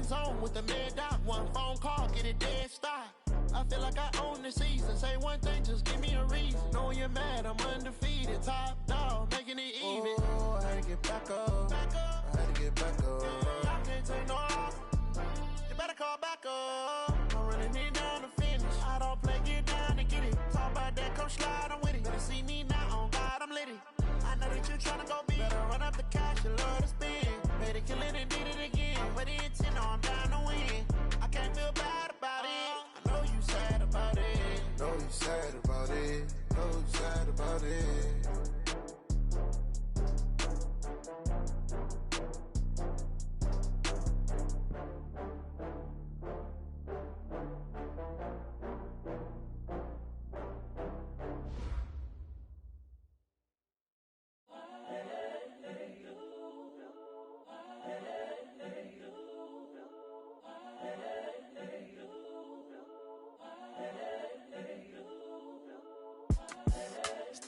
zone with the mad dot. One phone call, get it dead stop. I feel like I own the season. Say one thing, just give me a reason. Knowing you're mad, I'm undefeated. Top dog, making it even. Oh, I had to get back up. I had to get back up. I can't take no off. You better call back up. I'm running it down to finish. I don't play, get down to get it. Talk about that, come slide, I'm with it. Better see me now, on God, I'm lit it. I know that you tryna go big. Better run up the cash, you love to spend. Better kill it and did it again. But the intent, no, I'm down to win. I can't feel bad about it. I know you sad about it. Know you sad about it. Know you sad about it.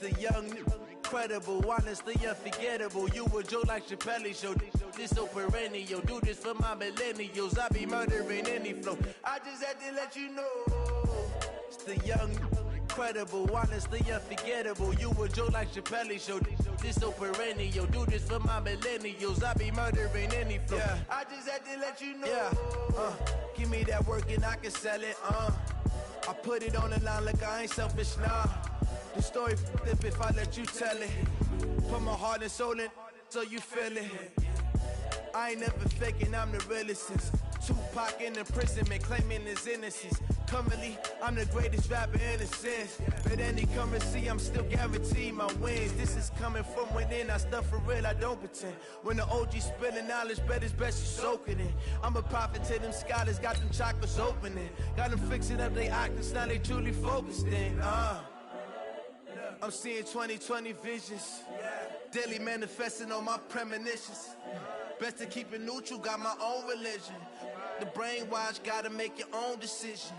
The young, incredible, honestly unforgettable. You a Joe like Chappelle show. This so perennial. Do this for my millennials. I be murdering any flow. I just had to let you know. It's the young, incredible, honestly unforgettable. You a Joe like Chappelle show. This so perennial. Do this for my millennials. I be murdering any flow. Yeah. I just had to let you know. Yeah. Give me that work and I can sell it. I put it on the line like I ain't selfish, nah. The story flip if I let you tell it. Put my heart and soul in so you feel it. I ain't never faking, I'm the realest since Tupac in imprisonment, claiming his innocence. Currently, I'm the greatest rapper in a sense. But any currency, I'm still guaranteed my wins. This is coming from within, I stuff for real, I don't pretend. When the OG spilling knowledge, bet it's best you soak it in. I'm a prophet to them scholars, got them chakras opening. Got them fixing up they octaves, now they truly focused in. I'm seeing 2020 visions. Daily manifesting on my premonitions. Best to keep it neutral, got my own religion. The brainwash, gotta make your own decision.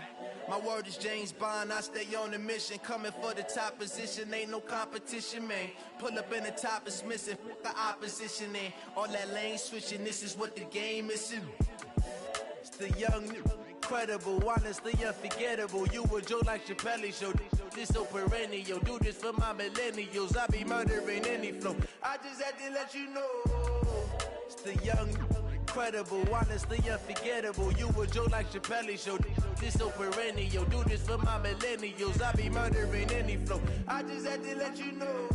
My word is James Bond, I stay on the mission. Coming for the top position, ain't no competition, man. Pull up in the top is missing, the opposition in. All that lane switching, this is what the game is in. It's the young, incredible, honestly unforgettable. You a Joe like Chappelle show. This so perennial. Do this for my millennials. I be murdering any flow. I just had to let you know. It's the young, incredible, honestly unforgettable. You a Joe like Chappelle show. This so perennial. Do this for my millennials. I be murdering any flow. I just had to let you know.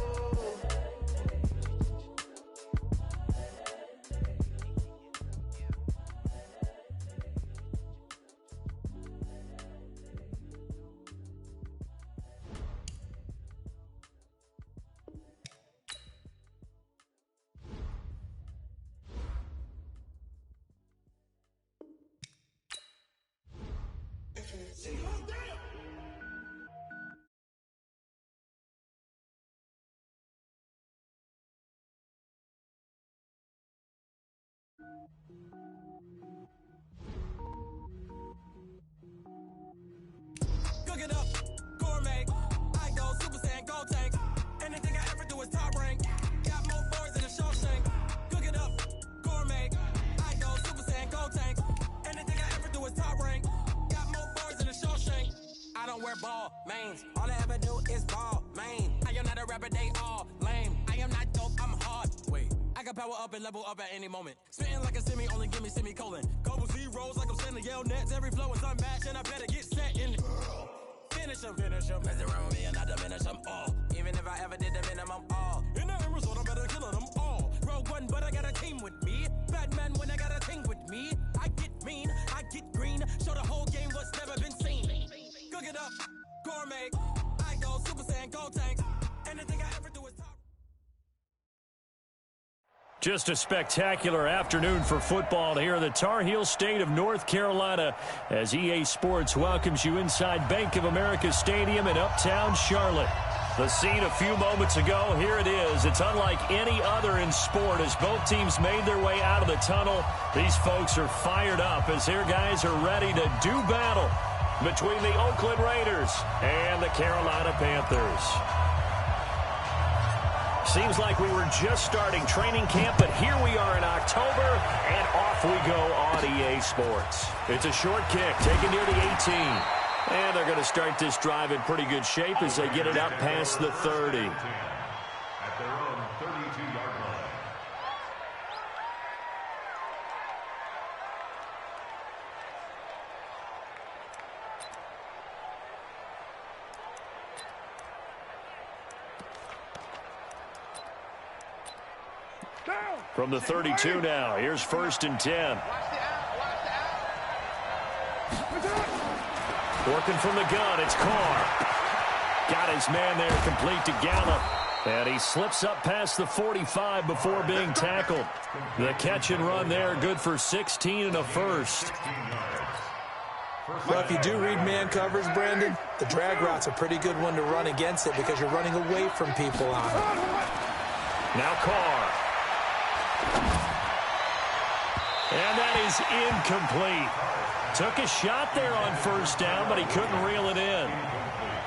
Cook it up, gourmet. I go Super Saiyan, go tank. Anything I ever do is top rank. Got more boys than a Shawshank. Cook it up, gourmet. I go Super Saiyan, go tank. Anything I ever do is top rank. Got more boys than a Shawshank. I don't wear ball mains. All I ever do is ball main. I am not a rapper, they all lame. I am not dope, I'm hard. Wait, I can power up and level up at any moment. Spitting like a semi, only give me semicolon. Couple zeros like I'm sending yell nets. Every flow is unmatched and I better get set in. Finish them, mess around with me and I diminish them all. Even if I ever did the minimum all. In the end result, I better kill them all. Rogue one, but I got a team with me. Batman when I got a thing with me. I get mean, I get green. Show the whole game what's never been seen. Cook it up, gourmet. I go Super Saiyan, go tank. Anything I ever do is top. Just a spectacular afternoon for football here in the Tar Heel state of North Carolina as EA Sports welcomes you inside Bank of America Stadium in Uptown Charlotte. The scene a few moments ago, here it is. It's unlike any other in sport as both teams made their way out of the tunnel. These folks are fired up as their guys are ready to do battle between the Oakland Raiders and the Carolina Panthers. Seems like we were just starting training camp, but here we are in October, and off we go on EA Sports. It's a short kick, taken near the 18. And they're going to start this drive in pretty good shape as they get it up past the 30. At their own 32-yard line. From the 32 now, here's 1st and 10. Working from the gun, it's Carr. Got his man there, complete to Gallup. And he slips up past the 45 before being tackled. The catch and run there, good for 16 and a first. Well, if you do read man coverage, Brandon, the drag route's a pretty good one to run against it because you're running away from people on it. Now Carr. And that is incomplete. Took a shot there on 1st down, but he couldn't reel it in.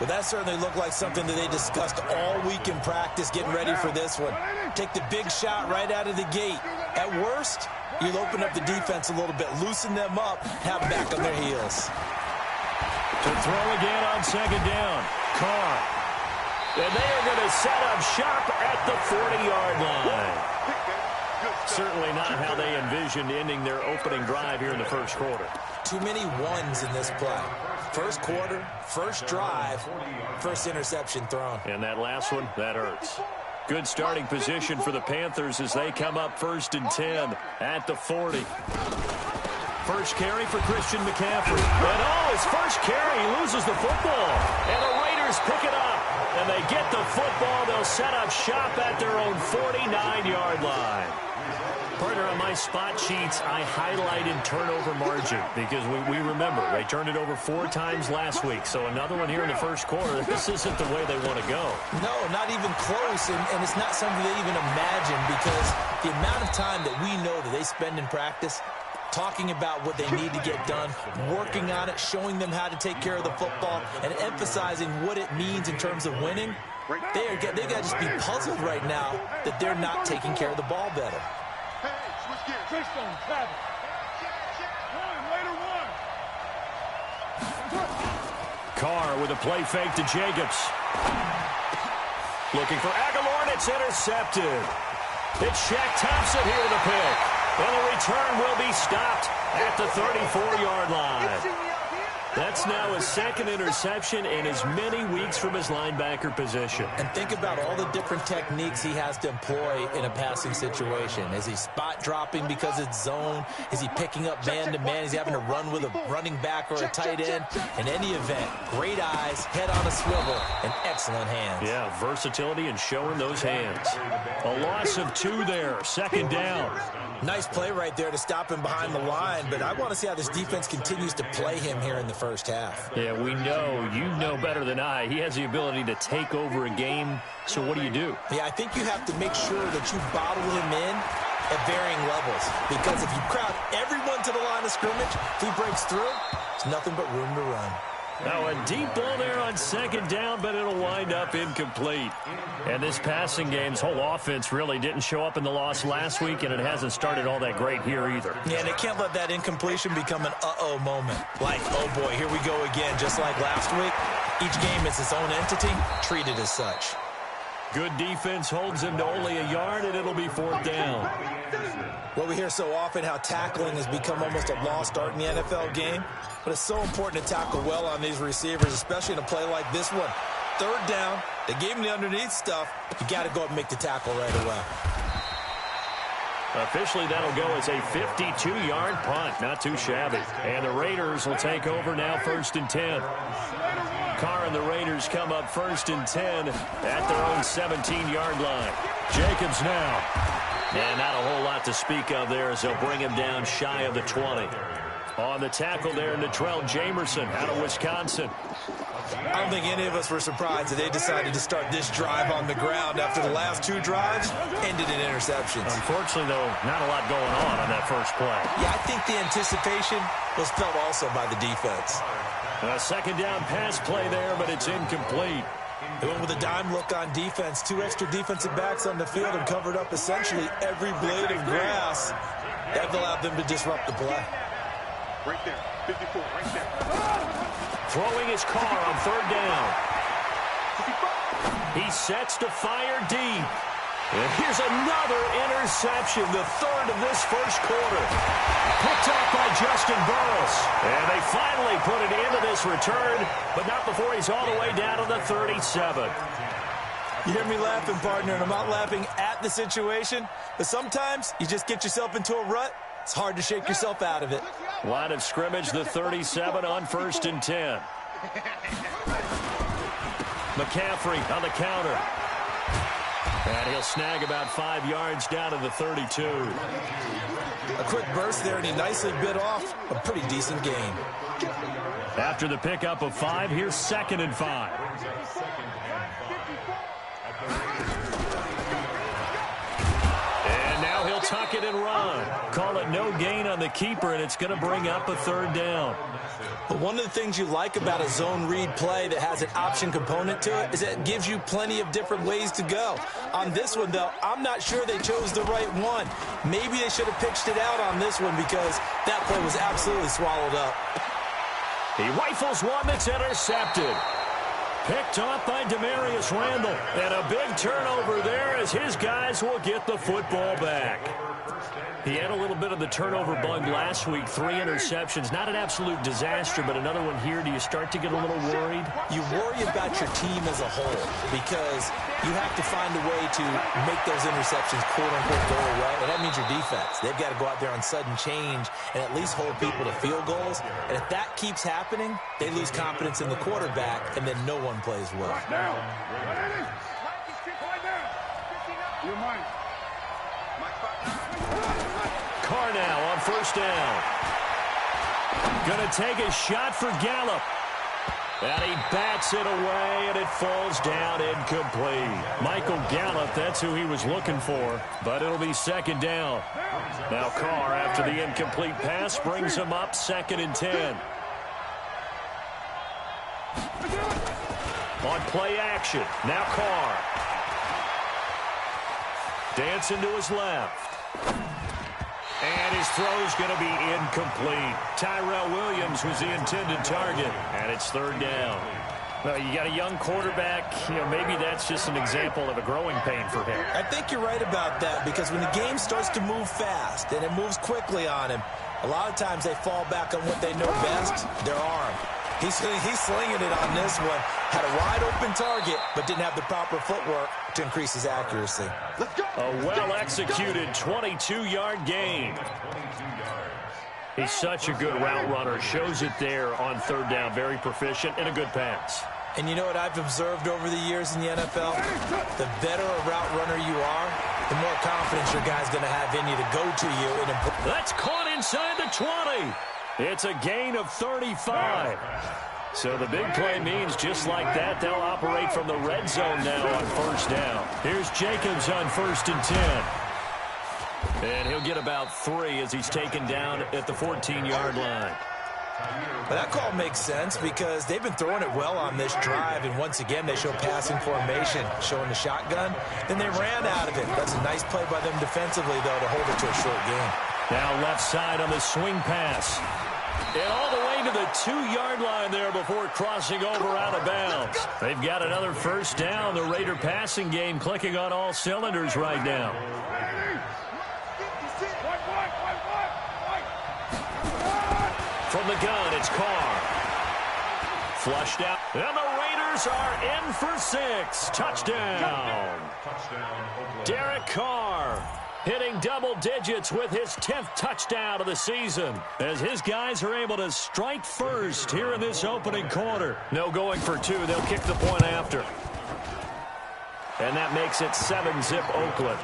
Well, that certainly looked like something that they discussed all week in practice getting ready for this one. Take the big shot right out of the gate. At worst, you'll open up the defense a little bit, loosen them up, have them back on their heels. To throw again on 2nd down. Carr. And they are going to set up shop at the 40-yard line. Certainly not how they envisioned ending their opening drive here in the first quarter. Too many ones in this play. First quarter, first drive, first interception thrown. And that last one, that hurts. Good starting position for the Panthers as they come up 1st and 10 at the 40. First carry for Christian McCaffrey. And his first carry, he loses the football. And the Raiders pick it up. And they get the football. They'll set up shop at their own 49-yard line. Partner, on my spot sheets, I highlighted turnover margin because we remember they turned it over 4 times last week. So another one here in the first quarter. This isn't the way they want to go. No, not even close, and it's not something they even imagine because the amount of time that we know that they spend in practice talking about what they need to get done, working on it, showing them how to take care of the football, and emphasizing what it means in terms of winning, they got to just be puzzled right now that they're not taking care of the ball better. Carr with a play fake to Jacobs. Looking for Aguilar, and it's intercepted. It's Shaq Thompson here with a pick. And the return will be stopped at the 34-yard line. That's now his 2nd interception in as many weeks from his linebacker position. And think about all the different techniques he has to employ in a passing situation. Is he spot dropping because it's zone? Is he picking up man-to-man? Is he having to run with a running back or a tight end? In any event, great eyes, head on a swivel, and excellent hands. Yeah, versatility and showing those hands. A loss of 2 there, 2nd down. Nice play right there to stop him behind the line, but I want to see how this defense continues to play him here in the first half. Yeah, we know. You know better than I. He has the ability to take over a game, so what do you do? Yeah, I think you have to make sure that you bottle him in at varying levels, because if you crowd everyone to the line of scrimmage, if he breaks through, there's nothing but room to run. Now a deep ball there on 2nd down, but it'll wind up incomplete. And this passing game's whole offense really didn't show up in the loss last week, and it hasn't started all that great here either. Yeah, and they can't let that incompletion become an uh-oh moment. Like, oh boy, here we go again, just like last week. Each game is its own entity, treated as such. Good defense holds him to only a yard, and it'll be 4th down. Well, we hear so often how tackling has become almost a lost art in the NFL game, but it's so important to tackle well on these receivers, especially in a play like this one. 3rd down, they gave him the underneath stuff. You got to go up and make the tackle right away. Officially, that'll go as a 52-yard punt. Not too shabby. And the Raiders will take over now 1st and 10. Carr and the Raiders come up 1st and 10 at their own 17-yard line. Jacobs now. And not a whole lot to speak of there as they'll bring him down shy of the 20. On the tackle there, Natrell Jamerson out of Wisconsin. I don't think any of us were surprised that they decided to start this drive on the ground after the last 2 drives ended in interceptions. Unfortunately, though, not a lot going on that first play. Yeah, I think the anticipation was felt also by the defense. A 2nd down pass play there, but it's incomplete. They went with a dime look on defense. 2 extra defensive backs on the field and covered up essentially every blade of grass. That allowed them to disrupt the play. Right there, 54, right there. Throwing his car on 3rd down. He sets to fire deep. And here's another interception, the 3rd of this first quarter. Picked up by Justin Burris. And they finally put it into this return, but not before he's all the way down to the 37. You hear me laughing, partner, and I'm not laughing at the situation, but sometimes you just get yourself into a rut. It's hard to shake yourself out of it. Line of scrimmage, the 37 on 1st and 10. McCaffrey on the counter. And he'll snag about 5 yards down to the 32. A quick burst there, and he nicely bit off a pretty decent gain. After the pickup of 5, here's 2nd and 5. And now he'll tuck it and run. Call it no gain on the keeper, and it's going to bring up a 3rd down. But one of the things you like about a zone read play that has an option component to it is that it gives you plenty of different ways to go. On this one, though, I'm not sure they chose the right one. Maybe they should have pitched it out on this one because that play was absolutely swallowed up. He rifles one that's intercepted. Picked off by Demarius Randall. And a big turnover there as his guys will get the football back. He had a little bit of the turnover bug last week. 3 interceptions. Not an absolute disaster, but another one here. Do you start to get a little worried? You worry about your team as a whole because you have to find a way to make those interceptions, quote-unquote, go away. And that means your defense. They've got to go out there on sudden change and at least hold people to field goals. And if that keeps happening, they lose confidence in the quarterback, and then no one plays well. Carr now on 1st down. Gonna take a shot for Gallup. And he bats it away, and it falls down incomplete. Michael Gallup, that's who he was looking for, but it'll be 2nd down. Now Carr, after the incomplete pass, brings him up 2nd and 10. On play action, now Carr. Dancing to his left. And his throw's going to be incomplete. Tyrell Williams was the intended target, and it's 3rd down. Well, you got a young quarterback. Maybe that's just an example of a growing pain for him. I think you're right about that because when the game starts to move fast and it moves quickly on him, a lot of times they fall back on what they know best, their arm. He's slinging it on this one. Had a wide-open target, but didn't have the proper footwork to increase his accuracy. Let's go. A well-executed 22-yard gain. He's such a good route runner. Shows it there on 3rd down. Very proficient and a good pass. And you know what I've observed over the years in the NFL? The better a route runner you are, the more confidence your guy's going to have in you to go to you. That's caught inside the 20. It's a gain of 35. So the big play means just like that, they'll operate from the red zone now on 1st down. Here's Jacobs on 1st and 10. And he'll get about 3 as he's taken down at the 14-yard line. But that call makes sense because they've been throwing it well on this drive, and once again they show passing formation, showing the shotgun. Then they ran out of it. That's a nice play by them defensively, though, to hold it to a short game. Now left side on the swing pass. And all the way to the 2-yard line there before crossing over out of bounds. They've got another 1st down. The Raider passing game clicking on all cylinders right now. From the gun, it's Carr. Flushed out. And the Raiders are in for 6. Touchdown. Derek Carr hitting double digits with his 10th touchdown of the season as his guys are able to strike first here in this opening quarter. No going for 2. They'll kick the point after. And that makes it 7-zip Oakland.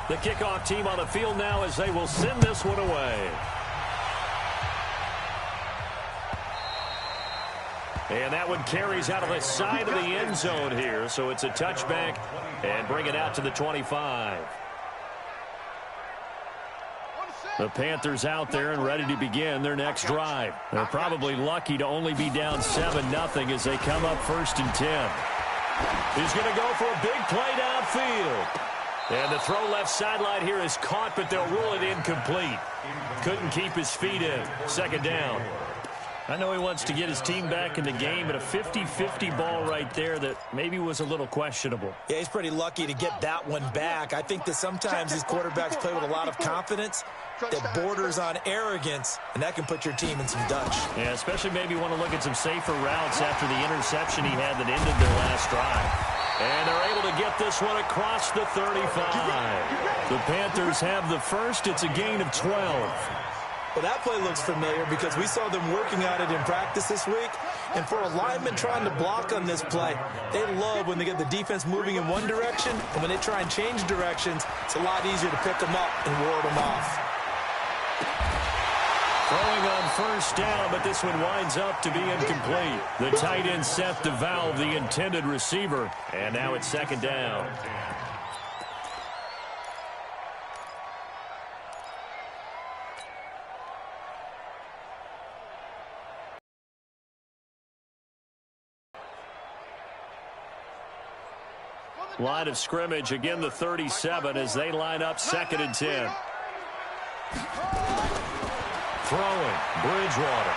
The kickoff team on the field now as they will send this one away. And that one carries out of the side of the end zone here. So it's a touchback and bring it out to the 25. The Panthers out there and ready to begin their next drive. They're probably lucky to only be down 7-0 as they come up 1st and 10. He's going to go for a big play downfield. And the throw left sideline here is caught, but they'll rule it incomplete. Couldn't keep his feet in. 2nd down. I know he wants to get his team back in the game, but a 50-50 ball right there that maybe was a little questionable. Yeah, he's pretty lucky to get that one back. I think that sometimes these quarterbacks play with a lot of confidence that borders on arrogance, and that can put your team in some Dutch. Yeah, especially maybe want to look at some safer routes after the interception he had that ended their last drive. And they're able to get this one across the 35. The Panthers have the first. It's a gain of 12. Well, that play looks familiar because we saw them working on it in practice this week. And for a lineman trying to block on this play, they love when they get the defense moving in one direction. And when they try and change directions, it's a lot easier to pick them up and ward them off. Throwing on 1st down, but this one winds up to be incomplete. The tight end set to valve the intended receiver. And now it's 2nd down. Line of scrimmage, again the 37 as they line up 2nd and 10. Throwing, Bridgewater.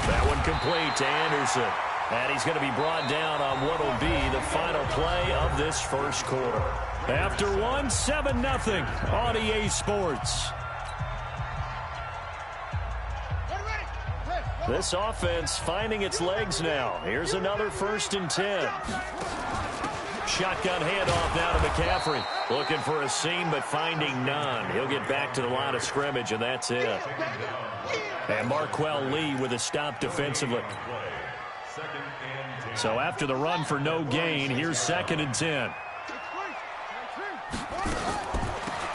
That one complete to Anderson. And he's going to be brought down on what will be the final play of this first quarter. After 7-0 on EA Sports. This offense finding its legs now. Here's another 1st and 10. Shotgun handoff now to McCaffrey. Looking for a seam, but finding none. He'll get back to the line of scrimmage, and that's it. And Marquell Lee with a stop defensively. So after the run for no gain, here's 2nd and 10.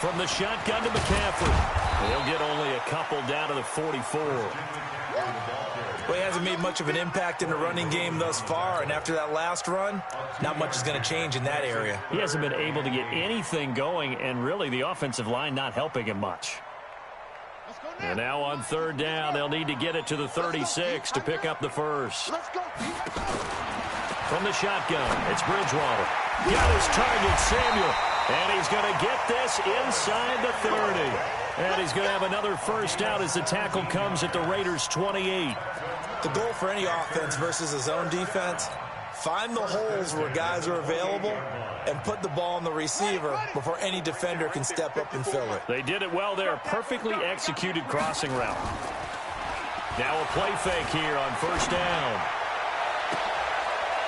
From the shotgun to McCaffrey. He'll get only a couple down to the 44. Well, he hasn't made much of an impact in the running game thus far, and after that last run, not much is going to change in that area. He hasn't been able to get anything going, and really the offensive line not helping him much. And now on 3rd down, they'll need to get it to the 36 to pick up the first. From the shotgun, it's Bridgewater. Got his target, Samuel. And he's going to get this inside the 30. And he's going to have another first down as the tackle comes at the Raiders' 28. The goal for any offense versus a zone defense, find the holes where guys are available and put the ball on the receiver before any defender can step up and fill it. They did it well there. Perfectly executed crossing route. Now a play fake here on 1st down.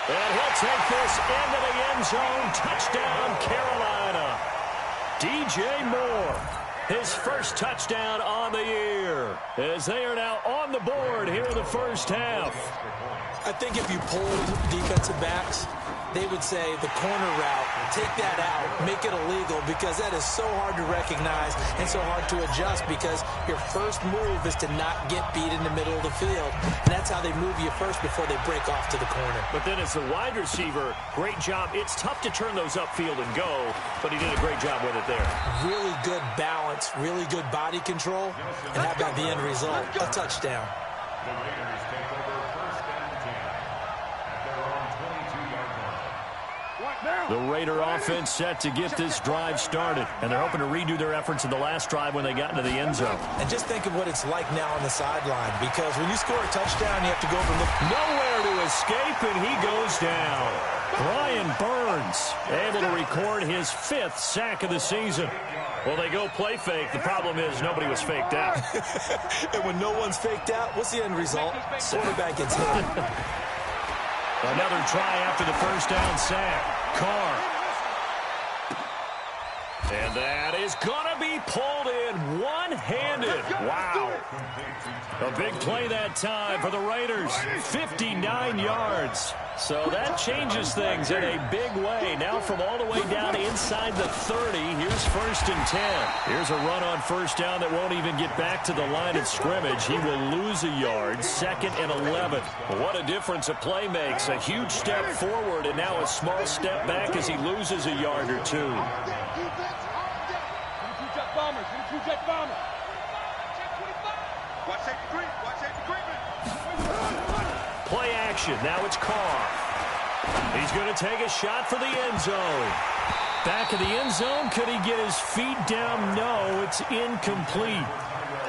And he'll take this into the end zone. Touchdown, Carolina. DJ Moore. His first touchdown on the year as they are now on the board here in the first half. I think if you polled defensive backs, they would say the corner route, take that out, make it illegal, because that is so hard to recognize and so hard to adjust, because your first move is to not get beat in the middle of the field. And that's how they move you first before they break off to the corner. But then as the wide receiver, great job. It's tough to turn those upfield and go, but he did a great job with it there. Really good balance, really good body control, and how about the end result? A touchdown. The Raiders take over 1st and 10 at their own 22-yard line. The Raider offense set to get this drive started, and they're hoping to redo their efforts in the last drive when they got into the end zone. And just think of what it's like now on the sideline, because when you score a touchdown, you have to go from nowhere to escape, and he goes down. Brian Burns able to record his 5th sack of the season. Well, they go play fake. The problem is nobody was faked out. And when no one's faked out, what's the end result? Quarterback gets hit. Another try after the first down sack. Carr. And that is going to be pulled in one-handed. Wow. A big play that time for the Raiders. 59 yards. So that changes things in a big way. Now from all the way down inside the 30, here's 1st and 10. Here's a run on 1st down that won't even get back to the line of scrimmage. He will lose a yard. 2nd and 11. What a difference a play makes. A huge step forward and now a small step back as he loses a yard or two. Watch safety green. Watch safety green. Play action. Now it's Carr. He's going to take a shot for the end zone. Back of the end zone. Could he get his feet down? No, it's incomplete.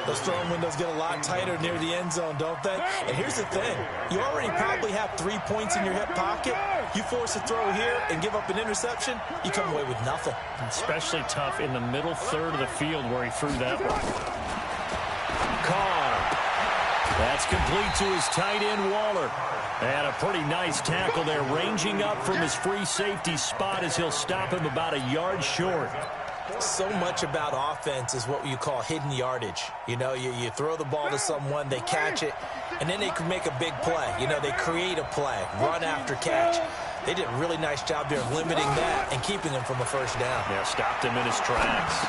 Those throwing windows get a lot tighter near the end zone, don't they? And here's the thing. You already probably have 3 points in your hip pocket. You force a throw here and give up an interception, you come away with nothing. Especially tough in the middle third of the field where he threw that one. Carr. That's complete to his tight end, Waller. And a pretty nice tackle there, ranging up from his free safety spot as he'll stop him about a yard short. So much about offense is what you call hidden yardage. You know, you throw the ball to someone, they catch it, and then they can make a big play. You know, they create a play, run after catch. They did a really nice job there of limiting that and keeping him from a first down. Yeah, stopped him in his tracks.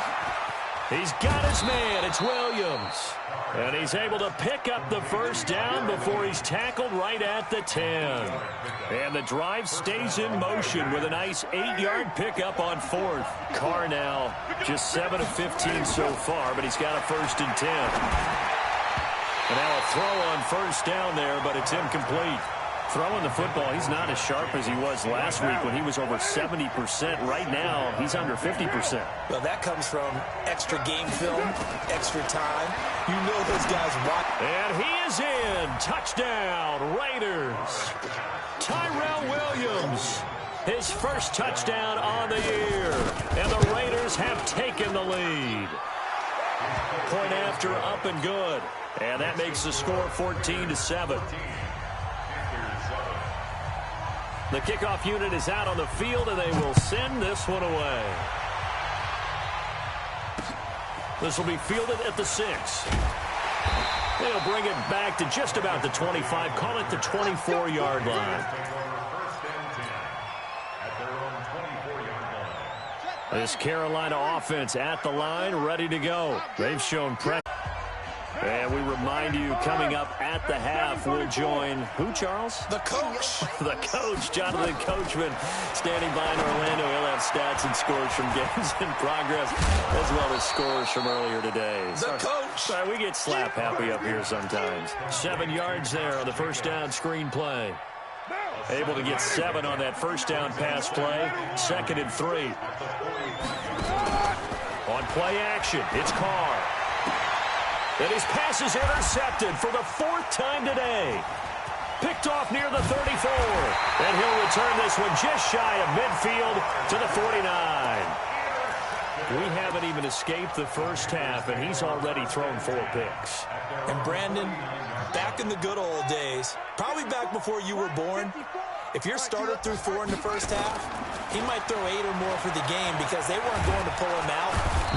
He's got his man. It's Williams. And he's able to pick up the first down before he's tackled right at the 10. And the drive stays in motion with a nice 8-yard pickup on fourth. Carr now just 7 of 15 so far, but he's got a 1st and 10. And now a throw on first down there, but it's incomplete. Throwing the football, he's not as sharp as he was last week when he was over 70%. Right now, he's under 50%. Well, that comes from extra game film, extra time. You know those guys watch. And he is in. Touchdown, Raiders. Tyrell Williams, his first touchdown on the year. And the Raiders have taken the lead. Point after, up and good. And that makes the score 14-7. The kickoff unit is out on the field, and they will send this one away. This will be fielded at the 6. They'll bring it back to just about the 25. Call it the 24-yard line. This Carolina offense at the line, ready to go. They've shown pressure. And we remind you, coming up at the half, we'll join who, Charles? The coach. The coach, Jonathan Coachman, standing by in Orlando. He'll have stats and scores from games in progress, as well as scores from earlier today. The coach. Sorry, we get slap happy up here sometimes. 7 yards there on the first down screen play. Able to get 7 on that first down pass play. 2nd and 3. On play action, it's Carr. And his pass is intercepted for the 4th time today. Picked off near the 34. And he'll return this one just shy of midfield to the 49. We haven't even escaped the first half, and he's already thrown 4 picks. And Brandon, back in the good old days, probably back before you were born, if your starter threw 4 in the first half, he might throw 8 or more for the game because they weren't going to pull him out.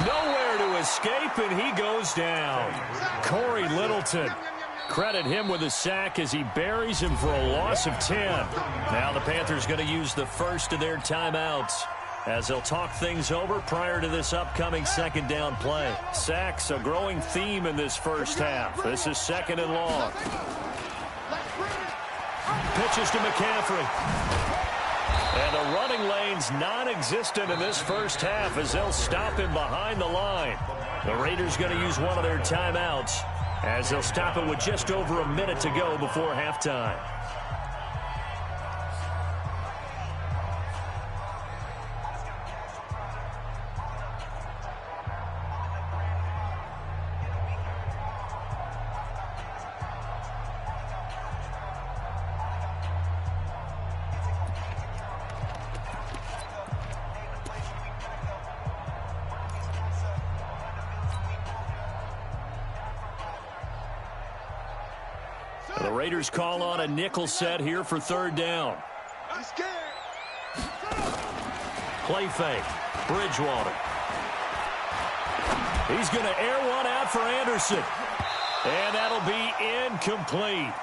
Nowhere to escape, and he goes down. Corey Littleton. Credit him with a sack as he buries him for a loss of 10. Now the Panthers going to use the first of their timeouts as they'll talk things over prior to this upcoming 2nd down play. Sacks, a growing theme in this first half. This is 2nd and long. Pitches to McCaffrey. And the running lane's non-existent in this first half as they'll stop him behind the line. The Raiders going to use one of their timeouts as they'll stop it with just over a minute to go before halftime. The Raiders call on a nickel set here for 3rd down. Play fake. Bridgewater. He's going to air one out for Anderson. And that'll be incomplete.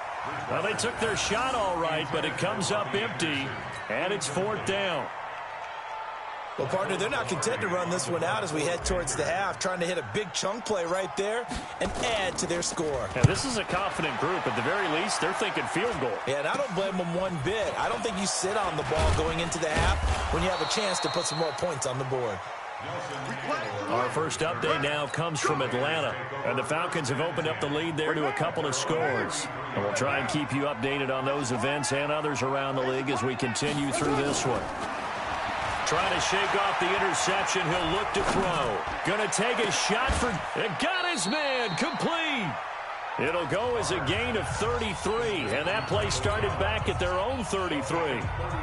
Well, they took their shot all right, but it comes up empty, and it's 4th down. Well, partner, they're not content to run this one out as we head towards the half, trying to hit a big chunk play right there and add to their score. Yeah, this is a confident group. At the very least, they're thinking field goal. Yeah, and I don't blame them one bit. I don't think you sit on the ball going into the half when you have a chance to put some more points on the board. Our first update now comes from Atlanta, and the Falcons have opened up the lead there to a couple of scores. And we'll try and keep you updated on those events and others around the league as we continue through this one. Trying to shake off the interception. He'll look to throw. Going to take a shot for... and got his man. Complete. It'll go as a gain of 33, and that play started back at their own 33.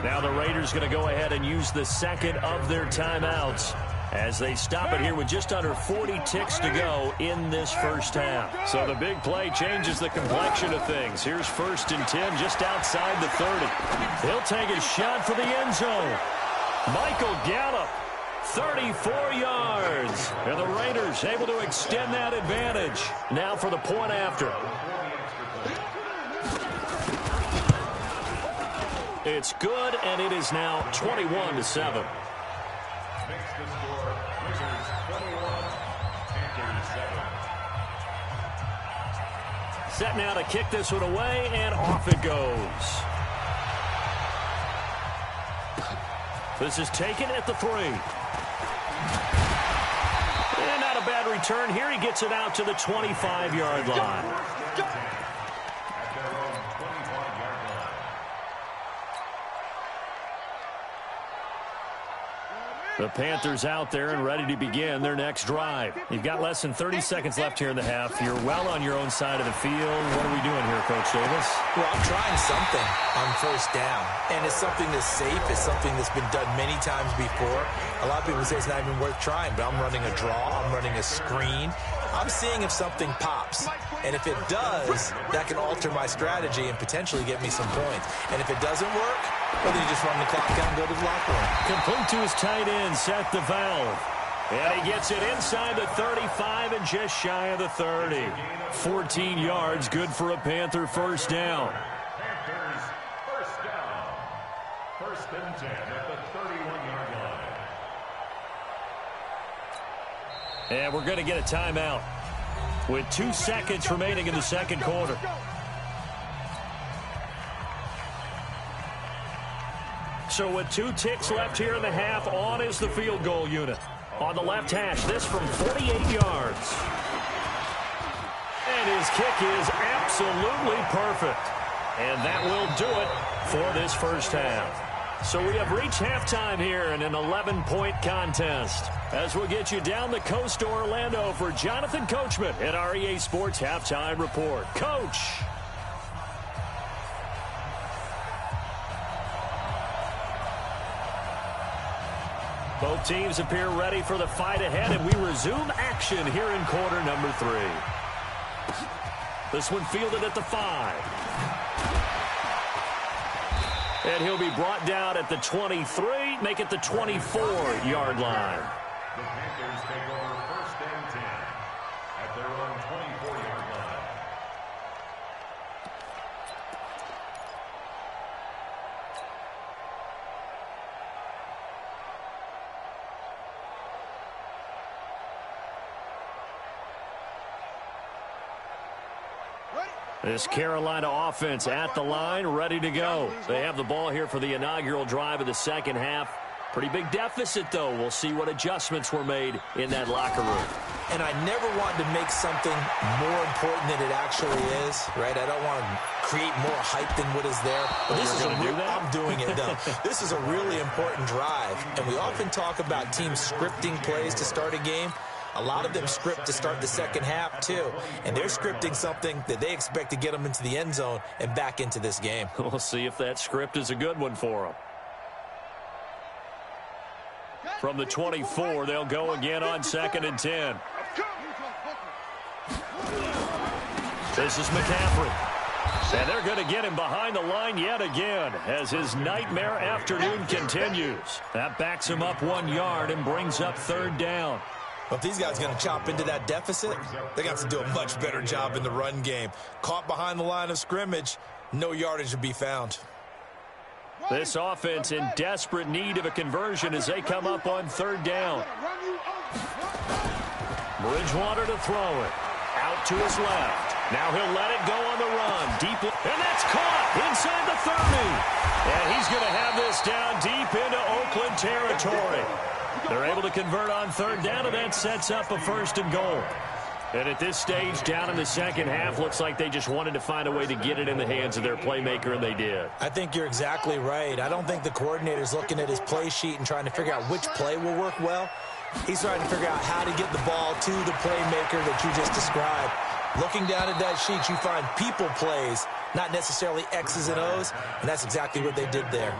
Now the Raiders going to go ahead and use the second of their timeouts as they stop it here with just under 40 ticks to go in this first half. So the big play changes the complexion of things. Here's 1st and 10 just outside the 30. He'll take a shot for the end zone. Michael Gallup, 34 yards. And the Raiders able to extend that advantage. Now for the point after. It's good, and it is now 21-7. Set now to kick this one away, and off it goes. This is taken at the 3. And not a bad return here. He gets it out to the 25-yard line. The Panthers out there and ready to begin their next drive. You've got less than 30 seconds left here in the half. You're well on your own side of the field. What are we doing here, Coach Davis? Well, I'm trying something on 1st down, and it's something that's safe. It's something that's been done many times before. A lot of people say it's not even worth trying, but I'm running a draw. I'm running a screen. I'm seeing if something pops. And if it does, that can alter my strategy and potentially get me some points. And if it doesn't work, well, then you just run the clock out and go to the locker room. Complete to his tight end, Seth the Valve. And he gets it inside the 35 and just shy of the 30. 14 yards, good for a Panther first down. Panthers first down. 1st and 10 at the 31-yard line. And we're going to get a timeout with 2 seconds remaining in the second quarter. So with 2 ticks left here in the half, on is the field goal unit. On the left hash, this from 48 yards. And his kick is absolutely perfect. And that will do it for this first half. So we have reached halftime here in an 11-point contest. As we'll get you down the coast to Orlando for Jonathan Coachman at REA Sports Halftime Report. Coach. Both teams appear ready for the fight ahead, and we resume action here in quarter number 3. This one fielded at the 5. And he'll be brought down at the 23, make it the 24-yard line. The Panthers take over 1st and 10 at their own 24-yard line. This Carolina offense at the line, ready to go. They have the ball here for the inaugural drive of the second half. Pretty big deficit, though. We'll see what adjustments were made in that locker room. And I never want to make something more important than it actually is, right? I don't want to create more hype than what is there. But this is I'm doing it, though. This is a really important drive. And we often talk about teams scripting plays to start a game. A lot of them script to start the second half, too. And they're scripting something that they expect to get them into the end zone and back into this game. We'll see if that script is a good one for them. From the 24, they'll go again on 2nd and 10. This is McCaffrey. And they're going to get him behind the line yet again as his nightmare afternoon continues. That backs him up 1 yard and brings up 3rd down. But if these guys are going to chop into that deficit, they got to do a much better job in the run game. Caught behind the line of scrimmage, no yardage to be found. This offense in desperate need of a conversion as they come up on 3rd down. Bridgewater to throw it. Out to his left. Now he'll let it go on the run. Deep, and that's caught inside the 30. And he's going to have this down deep into Oakland territory. They're able to convert on third down, and that sets up a 1st and goal. And at this stage, down in the second half, looks like they just wanted to find a way to get it in the hands of their playmaker, and they did. I think you're exactly right. I don't think the coordinator's looking at his play sheet and trying to figure out which play will work well. He's trying to figure out how to get the ball to the playmaker that you just described. Looking down at that sheet, you find people plays, not necessarily X's and O's, and that's exactly what they did there.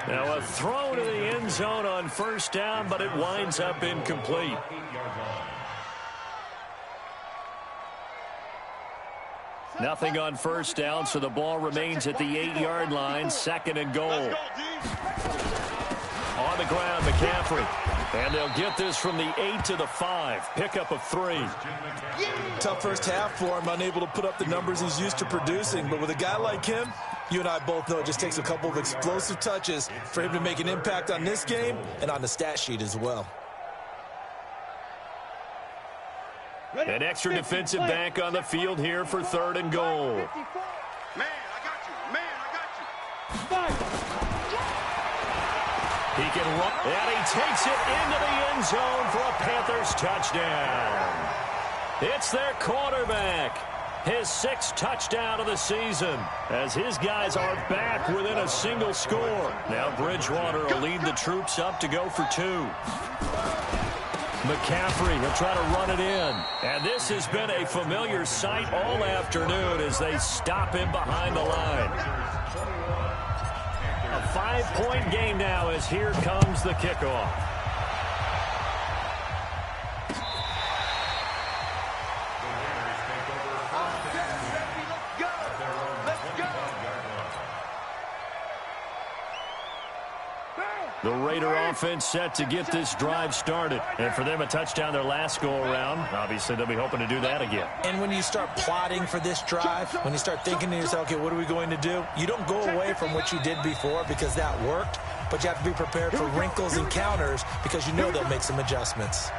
Now a throw to the end zone on 1st down, but it winds up incomplete. Nothing on 1st down, so the ball remains at the 8-yard line, 2nd and goal. On the ground, McCaffrey. And they'll get this from the 8 to the 5. Pickup of 3. Tough first half for him, unable to put up the numbers he's used to producing. But with a guy like him, you and I both know it just takes a couple of explosive touches for him to make an impact on this game and on the stat sheet as well. An extra defensive back on the field here for 3rd and goal. Man, I got you. Man, I got you. He can run, and he takes it into the end zone for a Panthers touchdown. It's their quarterback. His 6th touchdown of the season as his guys are back within a single score. Now Bridgewater will lead the troops up to go for 2. McCaffrey will try to run it in. And this has been a familiar sight all afternoon as they stop him behind the line. A 5-point game now as here comes the kickoff. The Raider offense set to get this drive started. And for them, a touchdown their last go-around. Obviously, they'll be hoping to do that again. And when you start plotting for this drive, when you start thinking to yourself, okay, what are we going to do? You don't go away from what you did before because that worked, but you have to be prepared for wrinkles and counters because you know they'll make some adjustments.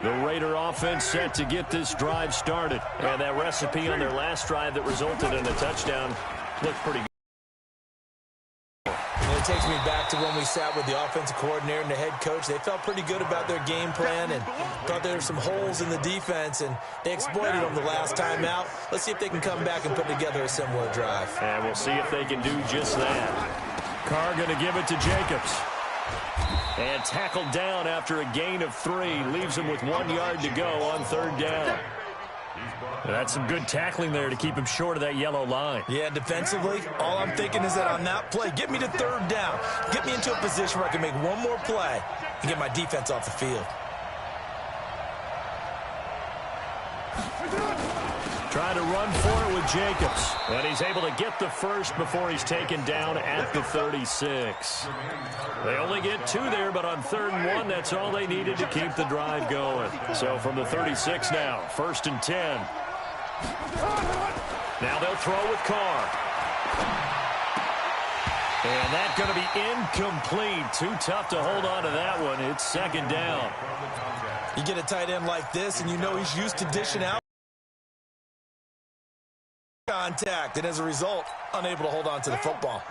The Raider offense set to get this drive started. And that recipe on their last drive that resulted in a touchdown looked pretty good. It takes me back to when we sat with the offensive coordinator and the head coach. They felt pretty good about their game plan and thought there were some holes in the defense, and they exploited them the last time out. Let's see if they can come back and put together a similar drive. And we'll see if they can do just that. Carr going to give it to Jacobs. And tackled down after a gain of 3. Leaves him with 1 yard to go on 3rd down. That's some good tackling there to keep him short of that yellow line. Yeah, defensively, all I'm thinking is that on that play, get me to 3rd down. Get me into a position where I can make one more play and get my defense off the field. Trying to run for it with Jacobs. And he's able to get the first before he's taken down at the 36. They only get 2 there, but on 3rd and 1, that's all they needed to keep the drive going. So from the 36 now, 1st and 10. Now they'll throw with Carr. And that's going to be incomplete. Too tough to hold on to that one. It's 2nd down. You get a tight end like this, and you know he's used to dishing out contact, and as a result, unable to hold on to the football.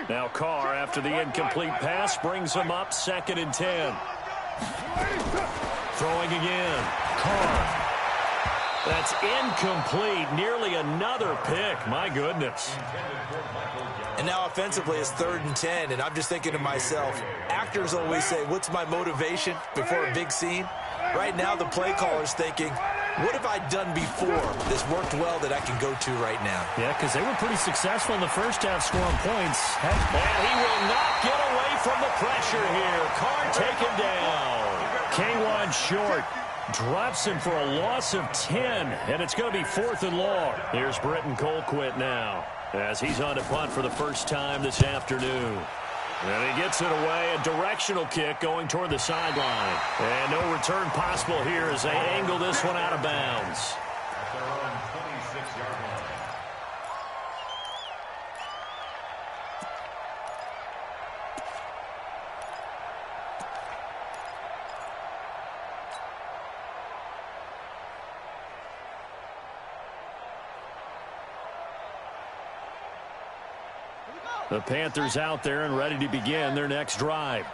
Now Carr, after the incomplete pass, brings him up 2nd and 10. Throwing again. Carr. That's incomplete. Nearly another pick. My goodness. And now offensively it's 3rd and 10, and I'm just thinking to myself, actors always say, what's my motivation before a big scene? Right now the play caller's thinking, what have I done before that's worked well that I can go to right now? Yeah, because they were pretty successful in the first half scoring points. And he will not get away from the pressure here. Carr taken down. Kwan short. Drops him for a loss of 10, and it's going to be 4th and long. Here's Britton Colquitt now as he's on to punt for the first time this afternoon. And he gets it away, a directional kick going toward the sideline. And no return possible here as they angle this one out of bounds. At their own 26-yard line. Here we go. The Panthers out there and ready to begin their next drive.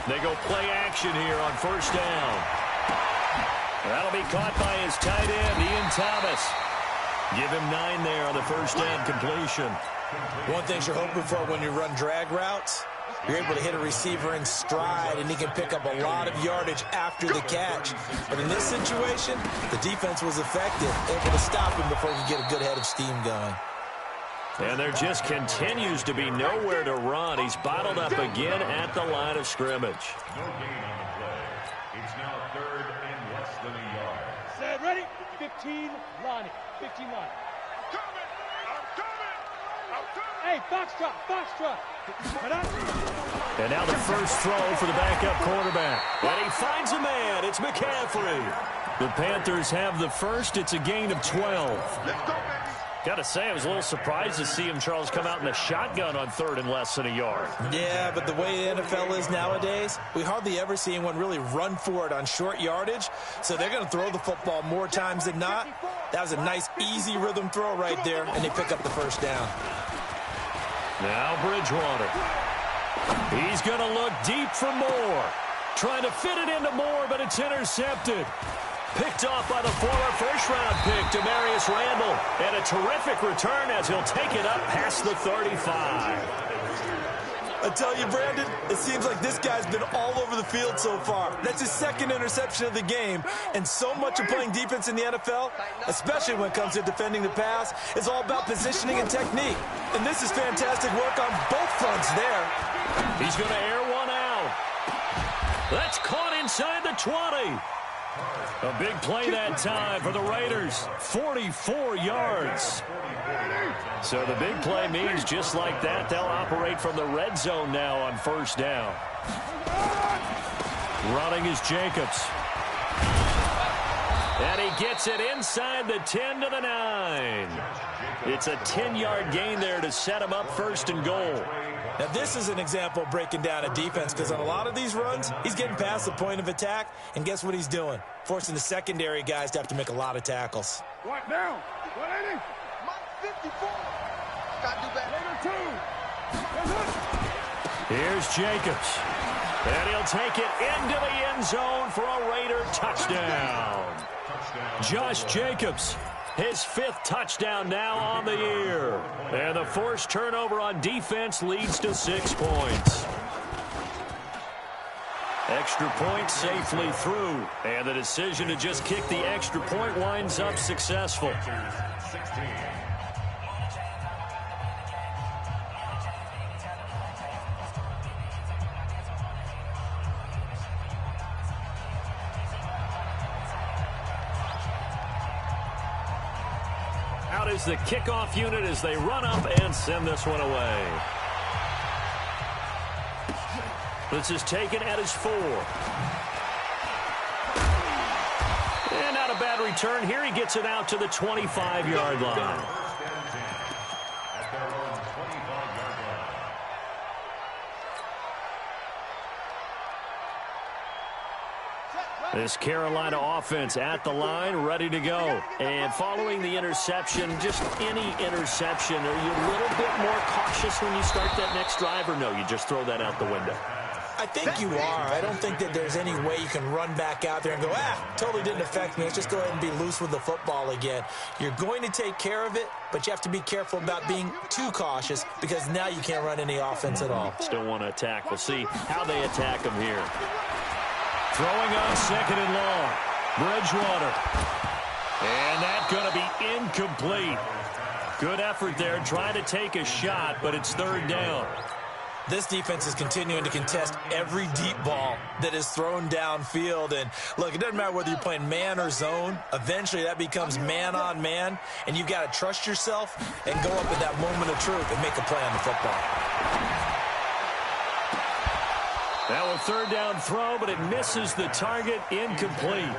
They go play action here on first down. That'll be caught by his tight end, Ian Thomas. Give him 9 there on the first down completion. One thing you're hoping for when you run drag routes, you're able to hit a receiver in stride, and he can pick up a lot of yardage after the catch. But in this situation, the defense was effective, able to stop him before he could get a good head of steam going. And there just continues to be nowhere to run. He's bottled up again at the line of scrimmage. No gain on the play. It's now 3rd and less than a yard. Set, ready? 15, Lonnie. 15, Lonnie. Hey, foxtrot, foxtrot. And now the first throw for the backup quarterback. And he finds a man. It's McCaffrey. The Panthers have the first. It's a gain of 12. Let's go, baby. Got to say, I was a little surprised to see him, Charles, come out in a shotgun on 3rd and less than a yard. Yeah, but the way the NFL is nowadays, we hardly ever see anyone really run for it on short yardage. So they're going to throw the football more times than not. That was a nice, easy rhythm throw right there, and they pick up the first down. Now Bridgewater. He's going to look deep for Moore. Trying to fit it into Moore, but it's intercepted. Picked off by the former first-round pick, Demarius Randall. And a terrific return as he'll take it up past the 35. I tell you, Brandon, it seems like this guy's been all over the field so far. That's his 2nd interception of the game. And so much of playing defense in the NFL, especially when it comes to defending the pass, is all about positioning and technique. And this is fantastic work on both fronts there. He's going to air one out. That's caught inside the 20. A big play that time for the Raiders. 44 yards. So the big play means just like that, they'll operate from the red zone now on first down. Running is Jacobs. And he gets it inside the 10 to the 9. It's a 10-yard gain there to set him up 1st and goal. Now, this is an example of breaking down a defense, because on a lot of these runs, he's getting past the point of attack, and guess what he's doing? Forcing the secondary guys to have to make a lot of tackles. What now? 180. 54. Got to do better. Here's Jacobs. And he'll take it into the end zone for a Raider touchdown. Josh Jacobs, his 5th touchdown now on the year. And the forced turnover on defense leads to 6 points. Extra point safely through. And the decision to just kick the extra point winds up successful. 16. Out is the kickoff unit as they run up and send this one away. This is taken at his 4. And not a bad return. Here he gets it out to the 25-yard line. This Carolina offense at the line, ready to go. And following the interception, just any interception, are you a little bit more cautious when you start that next drive, or no, you just throw that out the window? I think you are. I don't think that there's any way you can run back out there and go, totally didn't affect me. Let's just go ahead and be loose with the football again. You're going to take care of it, but you have to be careful about being too cautious, because now you can't run any offense at all. Still want to attack. We'll see how they attack him here. Throwing on 2nd and long. Bridgewater. And that's going to be incomplete. Good effort there, trying to take a shot, but it's 3rd down. This defense is continuing to contest every deep ball that is thrown downfield. And look, it doesn't matter whether you're playing man or zone. Eventually that becomes man on man, and you've got to trust yourself and go up at that moment of truth and make a play on the football. Now a 3rd down throw, but it misses the target, incomplete.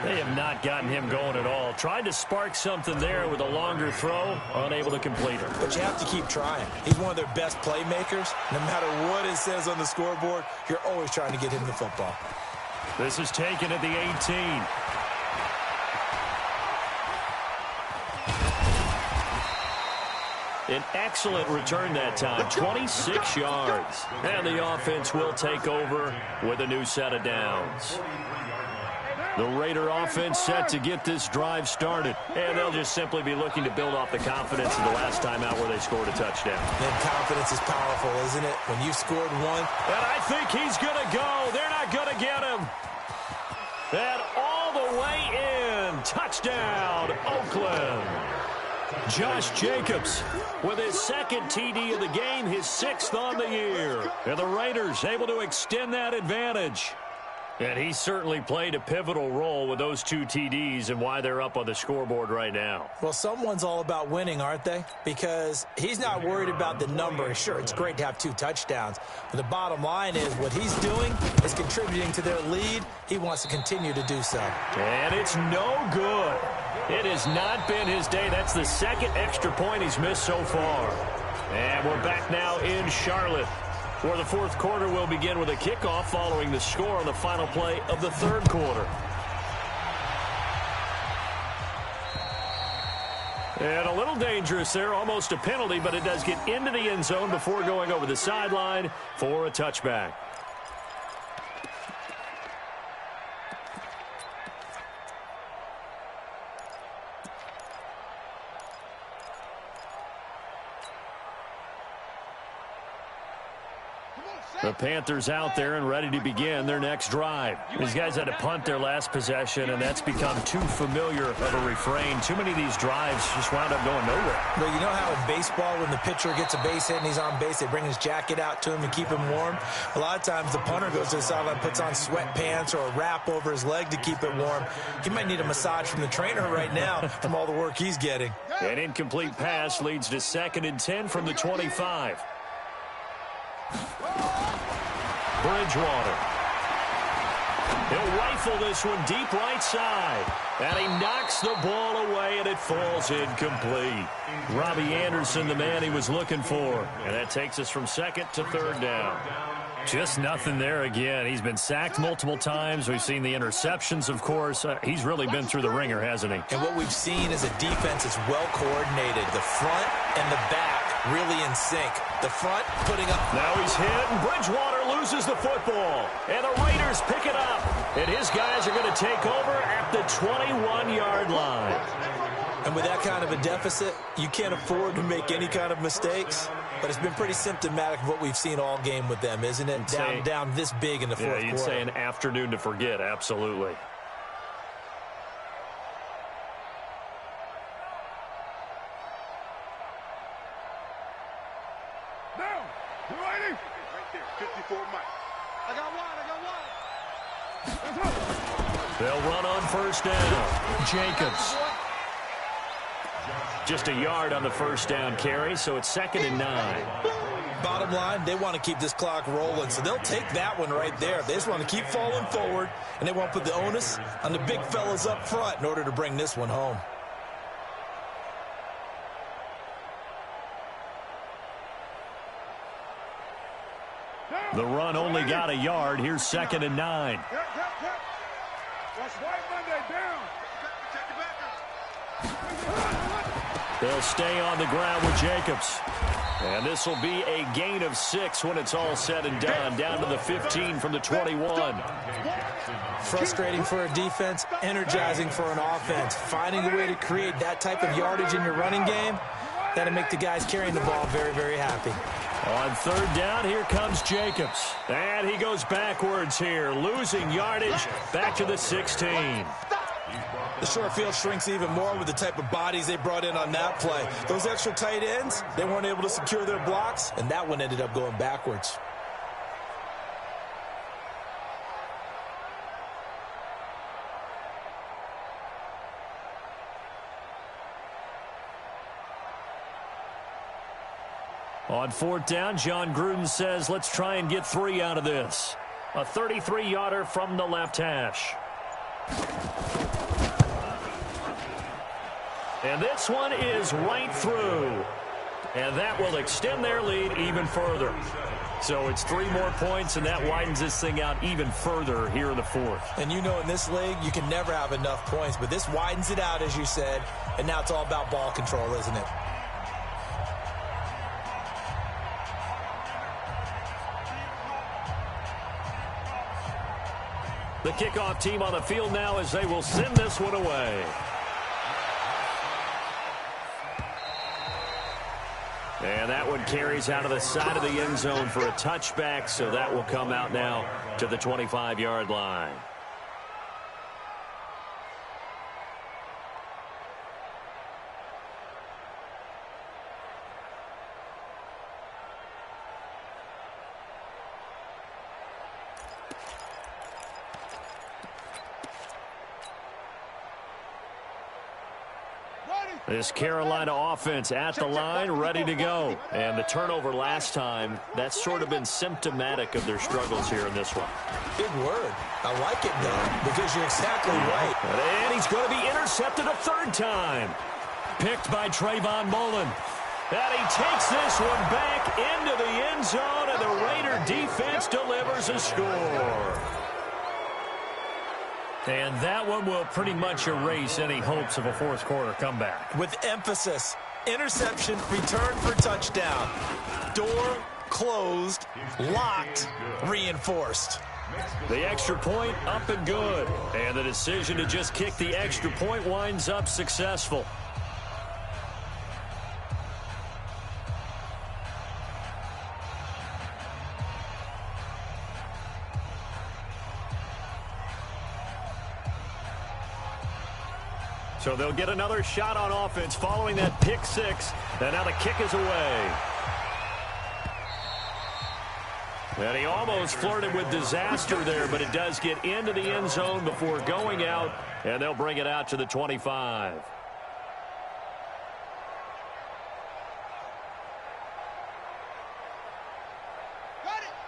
They have not gotten him going at all. Tried to spark something there with a longer throw, unable to complete it. But you have to keep trying. He's one of their best playmakers. No matter what it says on the scoreboard, you're always trying to get him the football. This is taken at the 18. An excellent return that time, 26 yards. And the offense will take over with a new set of downs. The Raider offense set to get this drive started. And they'll just simply be looking to build off the confidence of the last time out where they scored a touchdown. And confidence is powerful, isn't it? When you've scored one. And I think he's going to go. They're not going to get him. And all the way in. Touchdown, Oakland. Josh Jacobs with his second TD of the game, his 6th on the year. And the Raiders able to extend that advantage. And he certainly played a pivotal role with those 2 TDs and why they're up on the scoreboard right now. Well, someone's all about winning, aren't they? Because he's not worried about the number. Sure, it's great to have 2 touchdowns. But the bottom line is what he's doing is contributing to their lead. He wants to continue to do so. And it's no good. It has not been his day. That's the 2nd extra point he's missed so far. And we're back now in Charlotte, where the 4th quarter will begin with a kickoff following the score on the final play of the 3rd quarter. And a little dangerous there, almost a penalty, but it does get into the end zone before going over the sideline for a touchback. The Panthers out there and ready to begin their next drive. These guys had to punt their last possession, and that's become too familiar of a refrain. Too many of these drives just wound up going nowhere. Well, you know how in baseball when the pitcher gets a base hit and he's on base, they bring his jacket out to him to keep him warm? A lot of times the punter goes to the sideline, puts on sweatpants or a wrap over his leg to keep it warm. He might need a massage from the trainer right now from all the work he's getting. An incomplete pass leads to 2nd and 10 from the 25. Bridgewater. He'll rifle this one deep right side. And he knocks the ball away, and it falls incomplete. Robbie Anderson, the man he was looking for. And that takes us from 2nd to 3rd down. Just nothing there again. He's been sacked multiple times. We've seen the interceptions, of course. He's really been through the ringer, hasn't he? And what we've seen is a defense that's well coordinated. The front and the back really in sync. The front putting up. Now he's hit, and Bridgewater loses the football. And the Raiders pick it up. And his guys are going to take over at the 21-yard line. And with that kind of a deficit, you can't afford to make any kind of mistakes. But it's been pretty symptomatic of what we've seen all game with them, isn't it? Down this big in the 4th quarter. Yeah, you'd say an afternoon to forget, absolutely. Down. You ready? Right there. 54 Mike. I got one. They'll run on 1st down. Jacobs. Just a yard on the 1st down carry, so it's 2nd and 9. Bottom line, they want to keep this clock rolling, so they'll take that one right there. They just want to keep falling forward, and they want to put the onus on the big fellas up front in order to bring this one home. The run only got a yard. Here's 2nd and 9. Watch White Monday down. They'll stay on the ground with Jacobs. And this will be a gain of 6 when it's all said and done. Down to the 15 from the 21. Frustrating for a defense, energizing for an offense. Finding a way to create that type of yardage in your running game, that'll make the guys carrying the ball very, very happy. On 3rd down, here comes Jacobs. And he goes backwards here, losing yardage back to the 16. The short field shrinks even more with the type of bodies they brought in on that play. Those extra tight ends, they weren't able to secure their blocks, and that one ended up going backwards. On 4th down, John Gruden says, let's try and get 3 out of this. A 33-yarder from the left hash. And this one is right through. And that will extend their lead even further. So it's 3 more points, and that widens this thing out even further here in the 4th. And you know in this league, you can never have enough points. But this widens it out, as you said. And now it's all about ball control, isn't it? The kickoff team on the field now as they will send this one away. And that one carries out of the side of the end zone for a touchback, so that will come out now to the 25-yard line. This Carolina offense at the line, ready to go. And the turnover last time, that's sort of been symptomatic of their struggles here in this one. Big word. I like it, though, because you're exactly right. And he's going to be intercepted a third time. Picked by Trayvon Mullen. And he takes this one back into the end zone, and the Raider defense delivers a score. And that one will pretty much erase any hopes of a fourth quarter comeback. With emphasis, interception, return for touchdown. Door closed, locked, reinforced. The extra point up and good. And the decision to just kick the extra point winds up successful. So they'll get another shot on offense following that pick six. And now the kick is away. And he almost flirted with disaster there, but it does get into the end zone before going out, and they'll bring it out to the 25.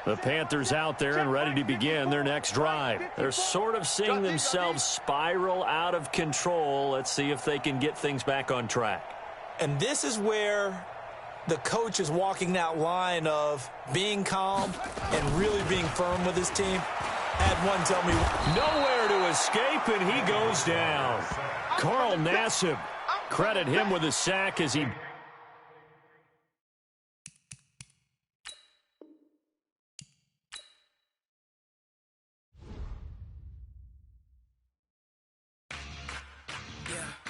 The Panthers out there and ready to begin their next drive. They're sort of seeing themselves spiral out of control. Let's see if they can get things back on track. And this is where the coach is walking that line of being calm and really being firm with his team. Had one tell me nowhere to escape, and he goes down. Carl Nassib, credit him with a sack as he... Yeah.